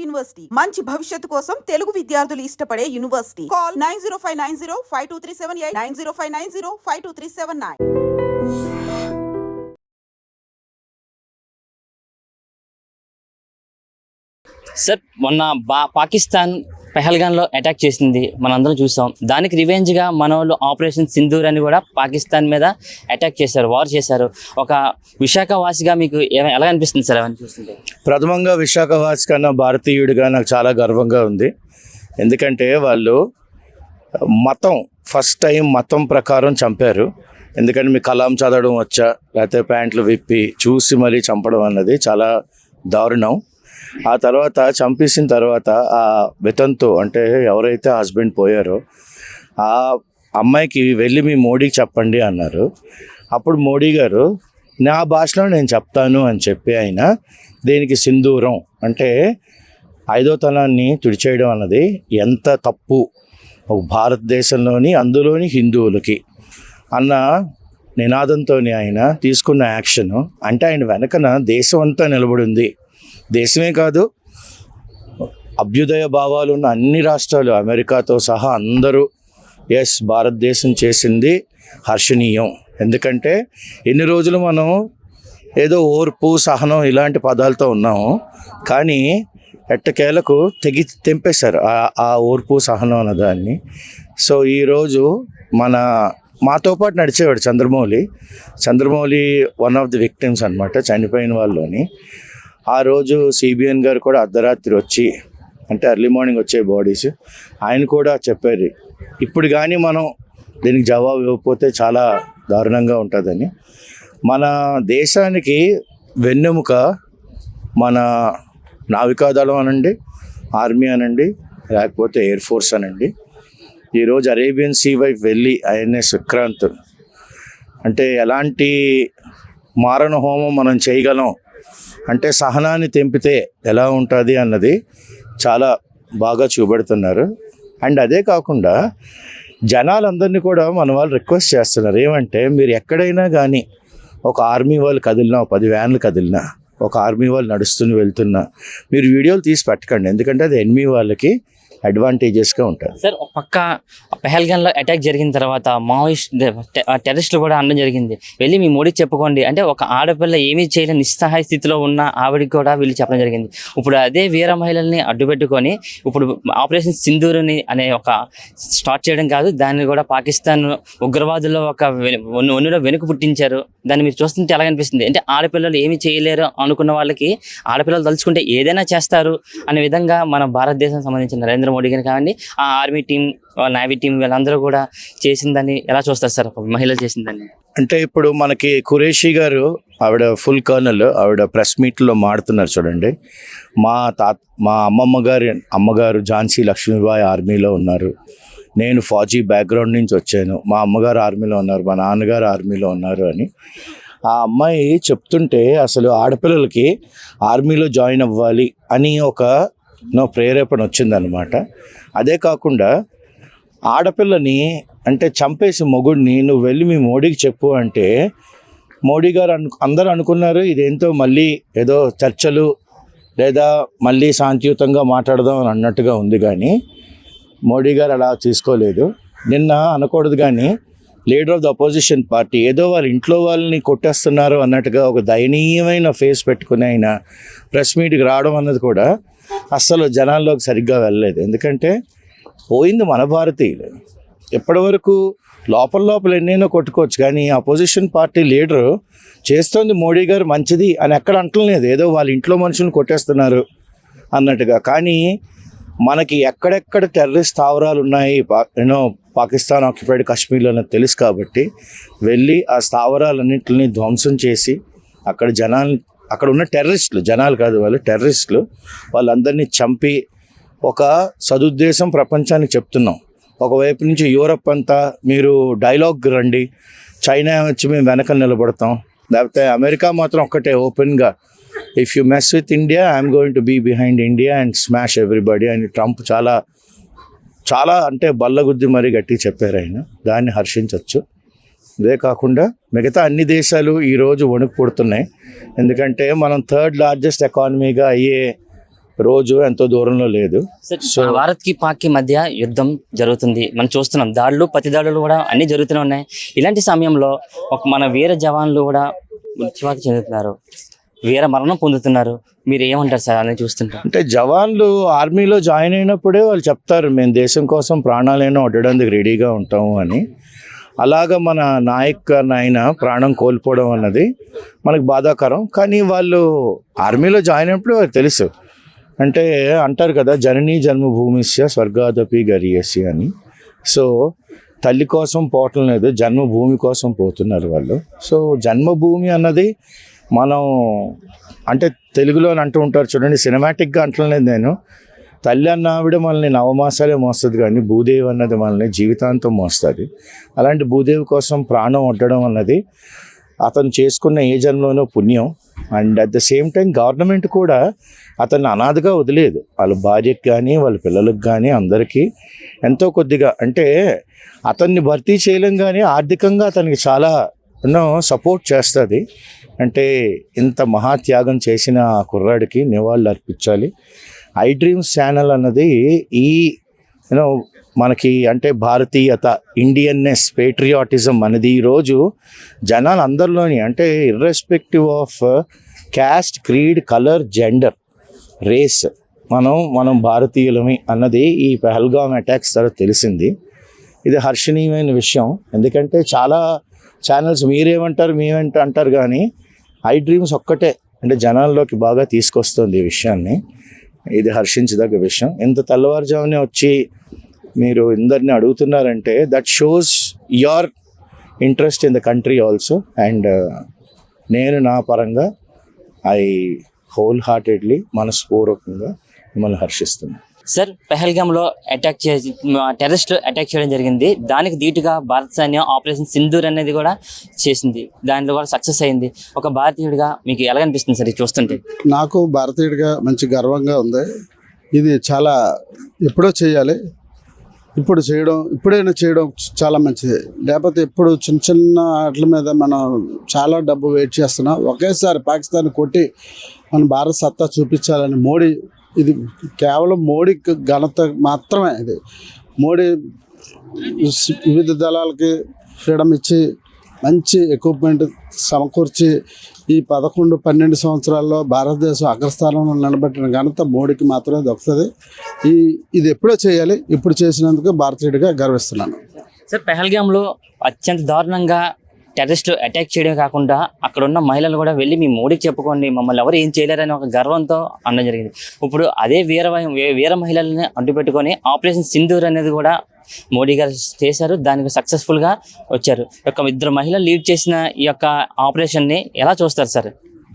University మంచి భవిష్యత్తు కోసం తెలుగు విద్యార్థులు ఇష్టపడే యూనివర్సిటీ. కాల్ 9059052378 9059052379. సార్ మొన్న పాకిస్తాన్ పెహల్గాన్లో అటాక్ చేసింది మనందరం చూసాం. దానికి రివెంజ్గా మన వాళ్ళు ఆపరేషన్ సింధూర్ అని కూడా పాకిస్తాన్ మీద అటాక్ చేశారు, వార్ చేశారు. ఒక విశాఖవాసిగా మీకు ఎలా అనిపిస్తుంది సార్ అవన్నీ చూస్తుంటే? ప్రథమంగా విశాఖవాసి కన్నా భారతీయుడిగా నాకు చాలా గర్వంగా ఉంది. ఎందుకంటే వాళ్ళు ఫస్ట్ టైం మతం ప్రకారం చంపారు. ఎందుకంటే మీ కలాం చదవడం వచ్చా లేకపోతే ప్యాంట్లు విప్పి చూసి మరీ చంపడం అన్నది చాలా దారుణం. ఆ తర్వాత చంపేసిన తర్వాత ఆ వితంతు అంటే ఎవరైతే హస్బెండ్ పోయారో ఆ అమ్మాయికి వెళ్ళి మీ మోడీకి చెప్పండి అన్నారు. అప్పుడు మోడీ గారు నా భాషలో నేను చెప్తాను అని చెప్పి ఆయన దీనికి సింధూరం అంటే ఐదోతనాన్ని తుడిచేయడం అన్నది ఎంత తప్పు భారతదేశంలోని అందులోని హిందువులకి అన్న నినాదంతో ఆయన తీసుకున్న యాక్షను అంటే ఆయన వెనకన దేశం అంతా నిలబడింది. దేశమే కాదు, అభ్యుదయ భావాలు ఉన్న అన్ని రాష్ట్రాలు అమెరికాతో సహా అందరూ ఎస్ భారతదేశం చేసింది హర్షణీయం. ఎందుకంటే ఎన్ని రోజులు మనం ఏదో ఓర్పు సహనం ఇలాంటి పదాలతో ఉన్నాము, కానీ ఎట్టకేలకు తెంపేశారు ఆ ఓర్పు సహనం అన్న దాన్ని. సో ఈరోజు మాతో పాటు నడిచేవాడు Chandramouli one of the victims అనమాట, చనిపోయిన వాళ్ళని. ఆ రోజు సిబిఎన్ గారు కూడా అర్ధరాత్రి వచ్చి అంటే ఎర్లీ మార్నింగ్ వచ్చే బాడీస్ ఆయన కూడా చెప్పారు ఇప్పుడు కానీ మనం దీనికి జవాబు ఇవ్వకపోతే చాలా దారుణంగా ఉంటుందని. మన దేశానికి వెన్నెముక మన నావికాదళం అనండి, ఆర్మీ అనండి, లేకపోతే ఎయిర్ ఫోర్స్ అనండి. ఈరోజు అరేబియన్ సీ వైపు వెళ్ళి ఐఎన్ఎస్ విక్రాంత్ అంటే ఎలాంటి మారణ హోమం మనం చేయగలం అంటే సహనాన్ని తెంపితే ఎలా ఉంటుంది అన్నది చాలా బాగా చూపెడుతున్నారు. అండ్ అదే కాకుండా జనాలందరినీ కూడా మన వాళ్ళు రిక్వెస్ట్ చేస్తున్నారు ఏమంటే మీరు ఎక్కడైనా కానీ ఒక ఆర్మీ వాళ్ళు కదిలినా 10 వ్యాన్లు కదిలినా ఒక ఆర్మీ వాళ్ళు నడుస్తూనే వెళ్తున్నా మీరు వీడియోలు తీసి పెట్టకండి. ఎందుకంటే అది ఎనిమీ వాళ్ళకి అడ్వాంటేజెస్గా ఉంటుంది. సార్ ఒక పక్క పెహల్గాన్లో అటాక్ జరిగిన తర్వాత మావోయిస్ట్ టెర్రరిస్టులు కూడా అనడం జరిగింది వెళ్ళి మీ మోడీకి చెప్పుకోండి అంటే ఒక ఆడపిల్ల ఏమీ చేయలేని నిస్సహాయ స్థితిలో ఉన్న ఆవిడికి కూడా వీళ్ళు చెప్పడం జరిగింది. ఇప్పుడు అదే వీర మహిళల్ని అడ్డుపెట్టుకొని ఇప్పుడు ఆపరేషన్ సింధూర్ని అనే ఒక స్టార్ట్ చేయడం కాదు, దాన్ని కూడా పాకిస్తాన్ ఉగ్రవాదుల్లో ఒక ఒన్నులో వెనుక పుట్టించారు. దాన్ని మీరు చూస్తుంటే ఎలా అనిపిస్తుంది అంటే ఆడపిల్లలు ఏమీ చేయలేరు అనుకున్న వాళ్ళకి ఆడపిల్లలు తలుచుకుంటే ఏదైనా చేస్తారు అనే విధంగా మన భారతదేశం సంబంధించిన నరేంద్ర మోడీ గారు కావండి, ఆ ఆర్మీ టీం, నేవీ టీం వీళ్ళందరూ కూడా చేసిందని ఎలా చూస్తారు సార్ మహిళలు చేసిందని? అంటే ఇప్పుడు మనకి ఖురేషీ గారు ఆవిడ ఫుల్ కర్నల్ ఆవిడ ప్రెస్ మీట్లో మాడుతున్నారు చూడండి. మా అమ్మగారు ఝాన్సీ లక్ష్మీబాయి ఆర్మీలో ఉన్నారు, నేను ఫౌజీ బ్యాక్గ్రౌండ్ నుంచి వచ్చాను, మా అమ్మగారు ఆర్మీలో ఉన్నారు, మా నాన్నగారు ఆర్మీలో ఉన్నారు అని ఆ అమ్మాయి చెప్తుంటే అసలు ఆడపిల్లలకి ఆర్మీలో జాయిన్ అవ్వాలి అని ఒక ప్రేరేపణ వచ్చిందనమాట. అదే కాకుండా ఆడపిల్లని అంటే చంపేసి మొగుడిని నువ్వు వెళ్ళి మీ మోడీకి చెప్పు అంటే మోడీ గారు అందరూ అనుకున్నారు ఇదేంతో మళ్ళీ ఏదో చర్చలు లేదా మళ్ళీ శాంతియుతంగా మాట్లాడదాం అని అన్నట్టుగా ఉంది, కానీ మోడీ గారు అలా తీసుకోలేదు. నిన్న అనకూడదు కానీ leader of the opposition party ఏదో వాళ్ళ ఇంట్లో వాళ్ళని కొట్టేస్తున్నారు అన్నట్టుగా ఒక దయనీయమైన ఫేస్ పెట్టుకుని ఆయన ప్రెస్ మీట్కి రావడం అన్నది కూడా అస్సలు జనాల్లోకి సరిగ్గా వెళ్ళలేదు. ఎందుకంటే పోయింది మన భారతీయులు. ఎప్పటి వరకు లోపల ఎన్నైనా కొట్టుకోవచ్చు, కానీ అపోజిషన్ పార్టీ లీడరు చేస్తోంది మోడీ గారు మంచిది అని ఎక్కడ అంటలేదు, ఏదో వాళ్ళ ఇంట్లో మనుషులను కొట్టేస్తున్నారు అన్నట్టుగా. కానీ మనకి ఎక్కడెక్కడ టెర్రరిస్ట్ స్థావరాలు ఉన్నాయి పాకిస్తాన్ ఆక్యుపైడ్ కాశ్మీర్లో తెలుసు కాబట్టి వెళ్ళి ఆ స్థావరాలన్నింటినీ ధ్వంసం చేసి అక్కడ ఉన్న టెర్రరిస్టులు, జనాలు కాదు వాళ్ళు టెర్రరిస్టులు, వాళ్ళందరినీ చంపి ఒక సదుద్దేశం ప్రపంచానికి చెప్తున్నాం. ఒకవైపు నుంచి యూరప్ అంతా మీరు డైలాగ్ రండి, చైనా వచ్చి మేము వెనక నిలబడతాం, లేకపోతే అమెరికా మాత్రం ఒక్కటే ఓపెన్గా if you mess with India I'm going to be behind India and smash everybody అని ట్రంప్ చాలా అంటే బల్లగుద్ది మరీ గట్టి చెప్పారు ఆయన. దాన్ని హర్షించవచ్చు. ఇదే కాకుండా మిగతా అన్ని దేశాలు ఈరోజు వణుకు పుడుతున్నాయి. ఎందుకంటే మనం 3rd లార్జెస్ట్ ఎకానమీగా అయ్యే రోజు ఎంతో దూరంలో లేదు. సార్ భారత్ కి పాక్ కి మధ్య యుద్ధం జరుగుతుంది, మనం చూస్తున్నాం. దాడులు ప్రతి దాడులు కూడా అన్ని జరుగుతూనే ఉన్నాయి. ఇలాంటి సమయంలో మన వీర జవాన్లు కూడా మృత్యువాత చెందుతున్నారు, వీర మరణం పొందుతున్నారు. మీరు ఏమంటారు సార్ అని చూస్తుంటారు? అంటే జవాన్లు ఆర్మీలో జాయిన్ అయినప్పుడే వాళ్ళు చెప్తారు, మేము దేశం కోసం ప్రాణాలైనా వడ్డడానికి రెడీగా ఉంటాము అని. అలాగా మన నాయక్ నాయన ప్రాణం కోల్పోవడం అన్నది మనకు బాధాకరం. కానీ వాళ్ళు ఆర్మీలో జాయిన్ అయినప్పుడు వాళ్ళకి తెలుసు. అంటే అంటారు కదా, జననీ జన్మభూమిస్య స్వర్గాదపి గరీయసి అని. సో తల్లి కోసం పోవటం లేదు, జన్మభూమి కోసం పోతున్నారు వాళ్ళు. సో జన్మభూమి అన్నది మనం అంటే తెలుగులో అంటూ ఉంటారు చూడండి, సినిమాటిక్గా అంటలేదు నేను. తల్లి అన్న ఆవిడ మనల్ని నవమాసాలే మోస్తుంది, కానీ భూదేవి అన్నది మనల్ని జీవితాంతం మోస్తుంది. అలాంటి భూదేవి కోసం ప్రాణం వడ్డడం అన్నది అతను చేసుకున్న ఏ జన్మలోనో పుణ్యం. And at the same time government కూడా అతన్ని అనాథగా వదిలేదు. వాళ్ళ భార్యకి కానీ వాళ్ళ పిల్లలకు కానీ అందరికీ ఎంతో కొద్దిగా, అంటే అతన్ని భర్తీ చేయలేం కానీ ఆర్థికంగా అతనికి చాలా ఎన్నో సపోర్ట్ చేస్తుంది. అంటే ఇంత మహాత్యాగం చేసిన ఆ కుర్రాడికి నివాళులు అర్పించాలి. ఐ డ్రీమ్స్ ఛానల్ అన్నది ఈ యూనో మనకి అంటే భారతీయత, ఇండియన్నెస్, పేట్రియాటిజం అనేది ఈరోజు జనాలు అందరిలోని, అంటే irrespective of caste, creed, colour, gender, race, మనం భారతీయులమి అన్నది ఈ పహల్గామ్ అటాక్స్ తర్వాత తెలిసింది. ఇది హర్షణీయమైన విషయం. ఎందుకంటే చాలా ఛానల్స్ మీరేమంటారు అంటారు కానీ ఐ డ్రీమ్స్ ఒక్కటే అంటే జనాల్లోకి బాగా తీసుకొస్తుంది ఈ విషయాన్ని. ఇది హర్షించదగ్గ విషయం. ఇంత తెల్లవారుజామునే వచ్చి మీరు అందరిని అడుగుతున్నారంటే that shows your interest in the country also. And నేను నా పరంగా ఐ హోల్ హార్టెడ్లీ మనస్పూర్వకంగా మిమ్మల్ని హర్షిస్తున్నాను. సార్ పెహల్గామ్లో టెర్రరిస్టులు అటాక్ చేయడం జరిగింది. దానికి ధీటుగా భారత సైన్యం ఆపరేషన్ సింధూర్ అనేది కూడా చేసింది, దానిలో కూడా సక్సెస్ అయింది. ఒక భారతీయుడిగా మీకు ఎలా అనిపిస్తుంది సార్ ఇది చూస్తుంటే? నాకు భారతీయుడిగా మంచి గర్వంగా ఉంది. ఇది చాలా ఎప్పుడో చేయాలి, ఇప్పుడైనా చేయడం చాలా మంచిది. లేకపోతే ఇప్పుడు చిన్న చిన్న వాటి మీద మనం చాలా డబ్బు వెయిట్ చేస్తున్నాం. ఒకేసారి పాకిస్తాన్ కొట్టి మన భారత సత్తా చూపించాలని మోడీ, ఇది కేవలం మోడీ ఘనత మాత్రమే. ఇది మోడీ వివిధ దళాలకి ఫ్రీడమ్ ఇచ్చి మంచి ఎక్విప్మెంట్ సమకూర్చి ఈ 11-12 సంవత్సరాల్లో భారతదేశం అగ్రస్థానంలో నిలబెట్టిన ఘనత మోడీకి మాత్రమే దొరుకుతుంది. ఇది ఎప్పుడో చేయాలి, ఇప్పుడు చేసినందుకు భారతీయుడిగా గర్విస్తున్నాను. సార్ పెహల్గామ్లో అత్యంత దారుణంగా టెర్రరిస్టులు అటాక్ చేయడమే కాకుండా అక్కడ ఉన్న మహిళలు కూడా వెళ్ళి మీ మోడీకి చెప్పుకోండి, మమ్మల్ని ఎవరు ఏం చేయలేరని ఒక గర్వంతో అనడం జరిగింది. ఇప్పుడు అదే వీర మహిళల్ని అడ్డుపెట్టుకొని ఆపరేషన్ సింధూర్ అనేది కూడా మోడీ గారు చేశారు, దానికి సక్సెస్ఫుల్గా వచ్చారు. ఇద్దరు మహిళలు లీడ్ చేసిన ఈ యొక్క ఆపరేషన్ని ఎలా చూస్తారు సార్?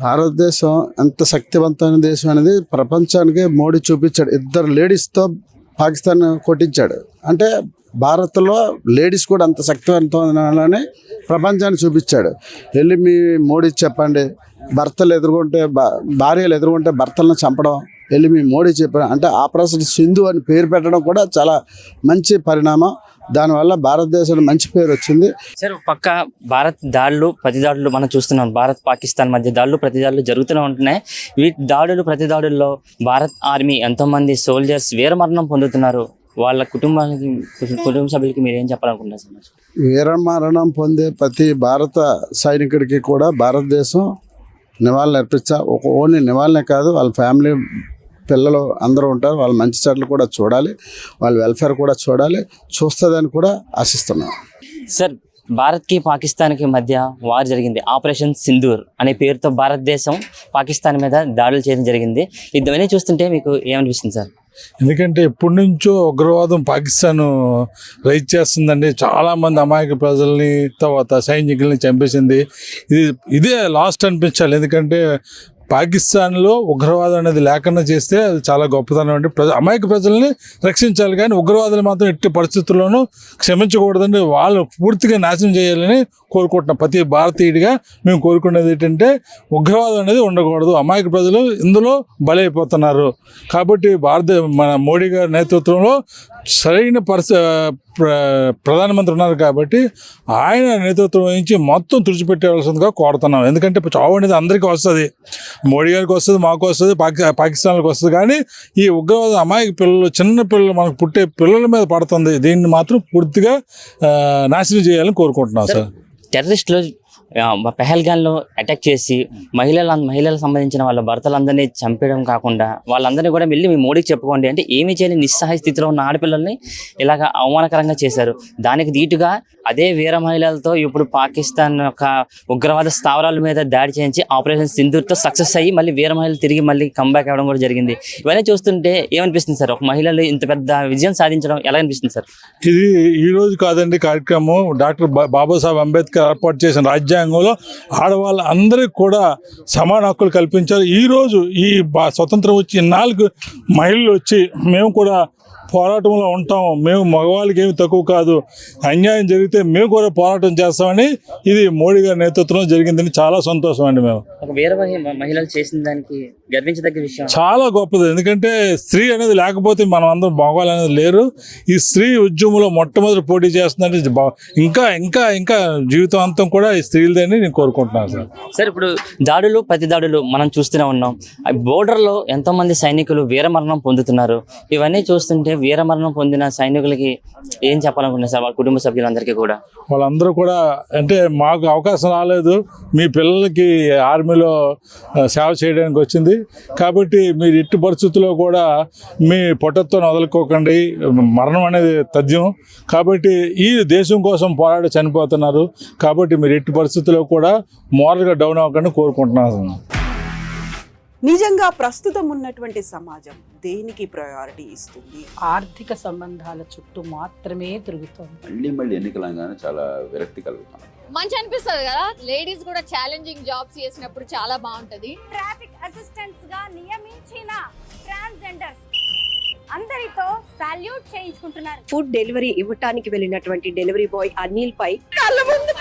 భారతదేశం ఎంత శక్తివంతమైన దేశం అనేది ప్రపంచానికి మోడీ చూపించాడు. 2 లేడీస్తో పాకిస్తాన్ కొట్టించాడు. అంటే భారత్లో లేడీస్ కూడా అంత శక్తివంతమైనని ప్రపంచాన్ని చూపించాడు. వెళ్ళి మీ మోడీ చెప్పండి, భార్యలు ఎదుర్కొంటే భర్తలను చంపడం వెళ్ళి మీ మోడీ చెప్పాడు. అంటే ఆపరేషన్ సింధు అని పేరు పెట్టడం కూడా చాలా మంచి పరిణామం. దానివల్ల భారతదేశానికి మంచి పేరు వచ్చింది. సార్ పక్క భారత్ దాడులు ప్రతి దాడులు మనం చూస్తున్నాం. భారత్ పాకిస్తాన్ మధ్య దాడులు ప్రతి దాడులు జరుగుతూనే ఉంటున్నాయి. వీటి దాడులు ప్రతి దాడుల్లో భారత్ ఆర్మీ ఎంతోమంది సోల్జర్స్ వీరమరణం పొందుతున్నారు. వాళ్ళ కుటుంబ సభ్యులకి మీరు ఏం చెప్పాలనుకుంటున్నారు సార్? వీరమరణం పొందే ప్రతి భారత సైనికుడికి కూడా భారతదేశం నివాళులు ఒక ఓన్లీ నివాళులే కాదు, వాళ్ళ ఫ్యామిలీ పిల్లలు అందరూ ఉంటారు, వాళ్ళ మంచి చెడ్డలు కూడా చూడాలి, వాళ్ళ వెల్ఫేర్ కూడా చూస్తుందని కూడా ఆశిస్తున్నాం. సార్ భారత్కి పాకిస్తాన్కి మధ్య వార్ జరిగింది, ఆపరేషన్ సింధూర్ అనే పేరుతో భారతదేశం పాకిస్తాన్ మీద దాడులు చేయడం జరిగింది. ఇవన్నీ చూస్తుంటే మీకు ఏమనిపిస్తుంది సార్? ఎందుకంటే ఎప్పటి నుంచో ఉగ్రవాదం పాకిస్తాన్ రైజ్ చేస్తుందండి. చాలామంది అమాయక ప్రజల్ని తర్వాత సైనికుల్ని చంపేసింది. ఇదే లాస్ట్ అనిపించాలి. ఎందుకంటే పాకిస్తాన్లో ఉగ్రవాదం అనేది లేకుండా చేస్తే అది చాలా గొప్పతనం అండి. అమాయక ప్రజల్ని రక్షించాలి, కానీ ఉగ్రవాదులు మాత్రం ఎట్టి పరిస్థితుల్లోనూ క్షమించకూడదండి. వాళ్ళు పూర్తిగా నాశనం చేయాలని కోరుకుంటున్నాం. ప్రతి భారతీయుడిగా మేము కోరుకునేది ఏంటంటే ఉగ్రవాదం అనేది ఉండకూడదు. అమాయక ప్రజలు ఇందులో బలైపోతున్నారు. కాబట్టి మన మోడీ గారి నేతృత్వంలో సరైన ప్రధానమంత్రి ఉన్నారు కాబట్టి ఆయన నేతృత్వం వహించి మొత్తం తుడిచిపెట్టవలసిందిగా కోరుతున్నాం. ఎందుకంటే చావు అనేది అందరికీ వస్తుంది, మోడీ గారికి వస్తుంది, మాకు వస్తుంది, పాకిస్తాన్కి వస్తుంది. కానీ ఈ ఉగ్రవాద అమాయక పిల్లలు, చిన్న పిల్లలు, మనకు పుట్టే పిల్లల మీద పడుతుంది. దీన్ని మాత్రం పూర్తిగా నాశనం చేయాలని కోరుకుంటున్నాం సార్. టెర్రరిస్టులు పెహల్గాన్లో అటాక్ చేసి మహిళలకు సంబంధించిన వాళ్ళ భర్తలందరినీ చంపేయడం కాకుండా వాళ్ళందరినీ కూడా వెళ్ళి మీ మోడీకి చెప్పుకోండి అంటే ఏమీ చేయని నిస్సహాయ స్థితిలో ఉన్న ఆడపిల్లల్ని ఇలాగ అవమానకరంగా చేశారు. దానికి దీటుగా అదే వీర మహిళలతో ఇప్పుడు పాకిస్తాన్ యొక్క ఉగ్రవాద స్థావరాల మీద దాడి చేయించి ఆపరేషన్ సింధూర్తో సక్సెస్ అయ్యి మళ్ళీ వీర మహిళలు తిరిగి మళ్ళీ కంబ్యాక్ అవ్వడం కూడా జరిగింది. ఇవన్నీ చూస్తుంటే ఏమనిపిస్తుంది సార్? ఒక మహిళలు ఇంత పెద్ద విజయం సాధించడం ఎలా అనిపిస్తుంది సార్? ఇది ఈ రోజు కాదండి కార్యక్రమం. డాక్టర్ బాబాసాహెబ్ అంబేద్కర్ ఏర్పాటు చేసిన రాజ్యాంగంలో ఆడవాళ్ళ అందరికీ కూడా సమాన హక్కులు కల్పించారు. ఈరోజు ఈ స్వతంత్రం వచ్చి 4 మహిళలు వచ్చి మేము కూడా పోరాటంలో ఉంటాం, మేము మగవాళ్ళకి ఏమి తక్కువ కాదు, అన్యాయం జరిగితే మేము కూడా పోరాటం చేస్తామని ఇది మోడీ గారి నేతృత్వంలో జరిగిందని చాలా సంతోషం అండి. మేము ఒక వీర మహిళలు చేసిన దానికి గర్వించదగ్గ విషయం, చాలా గొప్పది. ఎందుకంటే స్త్రీ అనేది లేకపోతే మనం అందరం మగవాళ్ళు అనేది లేరు. ఈ స్త్రీ ఉద్యమంలో మొట్టమొదటి పోటీ చేస్తుందంటే ఇంకా ఇంకా ఇంకా జీవితాంతం కూడా ఈ స్త్రీలదని నేను కోరుకుంటున్నాను సార్. సార్ ఇప్పుడు ప్రతి దాడులు మనం చూస్తూనే ఉన్నాం. బోర్డర్లో ఎంతో మంది సైనికులు వీరమరణం పొందుతున్నారు. ఇవన్నీ చూస్తుంటే వీరమరణం పొందిన సైనికులకి ఏం చెప్పాలనుకుంటున్నారు సార్? వాళ్ళ కుటుంబ సభ్యులందరికీ కూడా వాళ్ళందరూ కూడా అంటే మాకు అవకాశం రాలేదు, మీ పిల్లలకి ఆర్మీలో సేవ చేయడానికి వచ్చింది కాబట్టి మీరు ఇట్టి పరిస్థితుల్లో కూడా మీ పొట్టతో వదులుకోకండి. మరణం అనేది తథ్యం కాబట్టి ఈ దేశం కోసం పోరాడి చనిపోతున్నారు కాబట్టి మీరు ఎట్టి పరిస్థితుల్లో కూడా మోరల్గా డౌన్ అవ్వకుండా కోరుకుంటున్నాను. నిజంగా ప్రస్తుతం ఉన్నటువంటి సమాజం దేనికి ప్రయారిటీ ఇస్తుంది? ఆర్థిక సంబంధాల చుట్టూ మాత్రమే తిరుగుతుంది. మళ్ళీ ఎన్నికలంగానే చాలా విరక్తి కలుగుతాం. మంచి అనిపిస్తుంది కదా, లేడీస్ కూడా ఛాలెంజింగ్ జాబ్స్ చేసినప్పుడు చాలా బాగుంటది. ట్రాఫిక్ అసిస్టెంట్స్ గా నియమించిన ట్రాన్స్జెండర్స్ అందరితో సాల్యూట్ చేయించుకుంటున్నారు. ఫుడ్ డెలివరీ ఇవ్వటానికి వెళ్ళినటువంటి డెలివరీ బాయ్ అనిల్ పై కళ్ళ ముందు